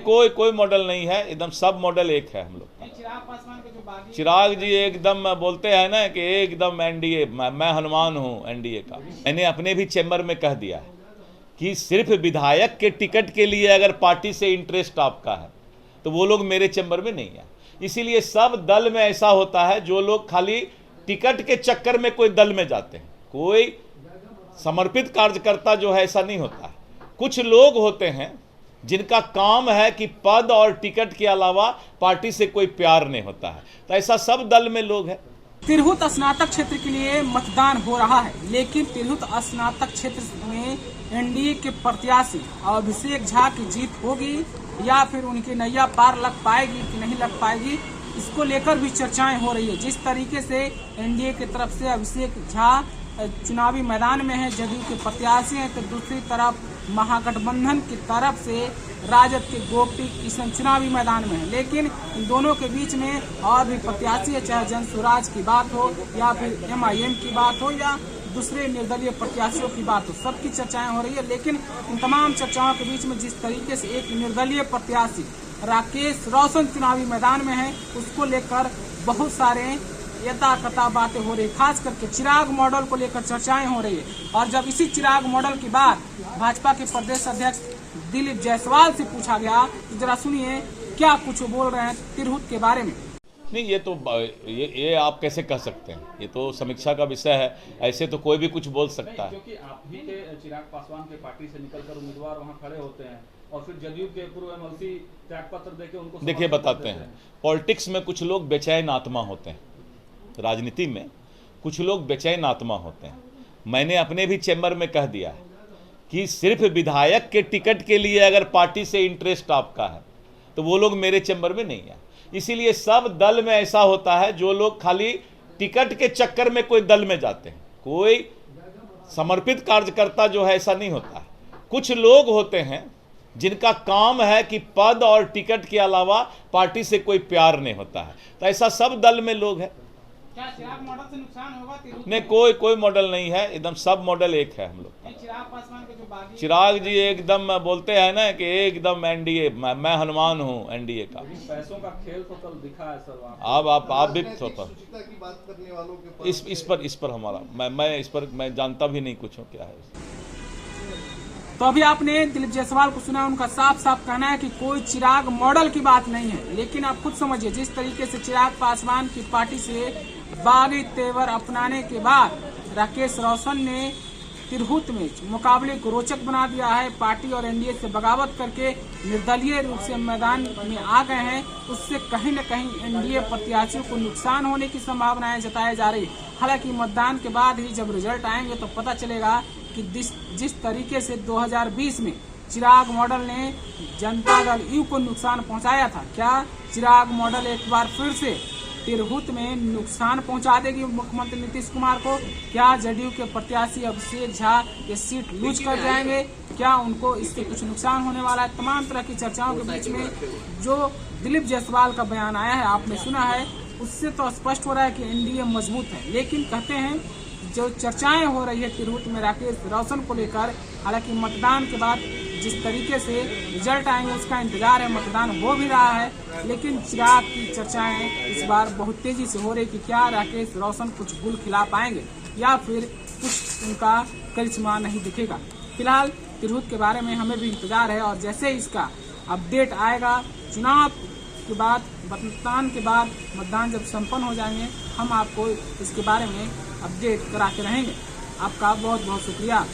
कोई मॉडल नहीं है, एकदम सब मॉडल एक है हम लोग का। चिराग पासवान के जो बागी चिराग जी एकदम बोलते हैं ना कि एकदम एनडीए, मैं हनुमान हूँ एनडीए का। मैंने अपने भी चैम्बर में कह दिया है कि सिर्फ विधायक के टिकट के लिए अगर पार्टी से इंटरेस्ट आपका है तो वो लोग मेरे चैम्बर में नहीं है। इसीलिए सब दल में ऐसा होता है, जो लोग खाली टिकट के चक्कर में कोई दल में जाते हैं, कोई समर्पित कार्यकर्ता जो है ऐसा नहीं होता है। कुछ लोग होते हैं जिनका काम है कि पद और टिकट के अलावा पार्टी से कोई प्यार नहीं होता है, तो ऐसा सब दल में लोग हैं। तिरहुत स्नातक क्षेत्र के लिए मतदान हो रहा है, लेकिन तिरहुत स्नातक क्षेत्र में एनडीए के प्रत्याशी अभिषेक झा की जीत होगी या फिर उनकी नैया पार लग पाएगी कि नहीं लग पाएगी, इसको लेकर भी चर्चाएं हो रही है। जिस तरीके से एनडीए की तरफ से अभिषेक झा चुनावी मैदान में है, जदयू के प्रत्याशी हैं, तो दूसरी तरफ महागठबंधन की तरफ से राजद के गोपी किशन चुनावी मैदान में है। लेकिन इन दोनों के बीच में और भी प्रत्याशी है, चाहे जन स्वराज की बात हो या फिर एमआईएम की बात हो या दूसरे निर्दलीय प्रत्याशियों की बात हो, सबकी चर्चाएं हो रही है। लेकिन इन तमाम चर्चाओं के बीच में जिस तरीके से एक निर्दलीय प्रत्याशी राकेश रोशन चुनावी मैदान में है, उसको लेकर बहुत सारे यथाकथा बातें हो रही है। खास करके चिराग मॉडल को लेकर चर्चाएं हो रही है। और जब इसी चिराग मॉडल की बात भाजपा के प्रदेश अध्यक्ष दिलीप जायसवाल से पूछा गया, तो जरा सुनिए क्या कुछ बोल रहे हैं तिरहुत के बारे में। नहीं, ये आप कैसे कह सकते हैं, ये तो समीक्षा का विषय है, ऐसे तो कोई भी कुछ बोल सकता है। क्योंकि आप भी के चिराग पासवान के पार्टी से निकलकर उम्मीदवार वहां खड़े होते हैं और फिर जदयू के पूर्व एमएलसी त्यागपत्र देके उनको देखिए बताते हैं, पॉलिटिक्स में कुछ लोग बेचैन आत्मा होते हैं, राजनीति में कुछ लोग बेचैन आत्मा होते हैं। मैंने अपने भी चैम्बर में कह दिया है कि सिर्फ विधायक के टिकट के लिए अगर पार्टी से इंटरेस्ट आपका है तो वो लोग मेरे चैम्बर में नहीं है। इसीलिए सब दल में ऐसा होता है, जो लोग खाली टिकट के चक्कर में कोई दल में जाते हैं, कोई समर्पित कार्यकर्ता जो है ऐसा नहीं होता है। कुछ लोग होते हैं जिनका काम है कि पद और टिकट के अलावा पार्टी से कोई प्यार नहीं होता है, तो ऐसा सब दल में लोग हैं। क्या चिराग मॉडल से नुकसान होगा तिरहुत? नहीं, कोई मॉडल नहीं है, एकदम सब मॉडल एक है हम लोग का। चिराग पासवान के जो बागी चिराग जी एकदम बोलते हैं ना कि एकदम एनडीए, मैं हनुमान हूँ एनडीए का। पैसों का खेल तो कल दिखा है सर। आप भी की बात करने वालों के इस पर हमारा मैं इस पर मैं जानता भी नहीं कुछ हूँ क्या है। तो अभी आपने दिलीप जायसवाल को सुना, उनका साफ साफ कहना है कि कोई चिराग मॉडल की बात नहीं है। लेकिन आप खुद समझिए, जिस तरीके से चिराग पासवान की पार्टी से बागी तेवर अपनाने के बाद राकेश रोशन ने तिरहुत में मुकाबले को रोचक बना दिया है। पार्टी और एनडीए से बगावत करके निर्दलीय रूप से मैदान में आ गए हैं, उससे कहीं न कहीं एनडीए प्रत्याशियों को नुकसान होने की संभावनाएं जताई जा रही है। हालांकि मतदान के बाद ही जब रिजल्ट आएंगे तो पता चलेगा कि जिस तरीके से 2020 में चिराग मॉडल ने जनता दल यू को नुकसान पहुंचाया था, क्या चिराग मॉडल एक बार फिर से तिरहुत में नुकसान पहुंचा देगी मुख्यमंत्री नीतीश कुमार को? क्या जदयू के प्रत्याशी अभिषेक झा ये सीट लूज कर जाएंगे? क्या उनको इससे कुछ नुकसान होने वाला है? तमाम तरह की चर्चाओं के बीच में जो दिलीप जायसवाल का बयान आया है, आपने सुना है, उससे तो स्पष्ट हो रहा है कि एनडीए मजबूत है। लेकिन कहते हैं जो चर्चाएं हो रही है तिरहुत में राकेश रोशन को लेकर, हालांकि मतदान के बाद जिस तरीके से रिजल्ट आएंगे उसका इंतजार है, मतदान हो भी रहा है, लेकिन चिराग की चर्चाएं इस बार बहुत तेजी से हो रही कि क्या राकेश रोशन कुछ गुल खिला पाएंगे या फिर कुछ उनका करिश्मा नहीं दिखेगा। फिलहाल तिरहुत के बारे में हमें भी इंतजार है और जैसे इसका अपडेट आएगा, चुनाव के बाद, मतदान के बाद, मतदान जब संपन्न हो जाएंगे, हम आपको इसके बारे में अपडेट कराते रहेंगे। आपका बहुत बहुत शुक्रिया।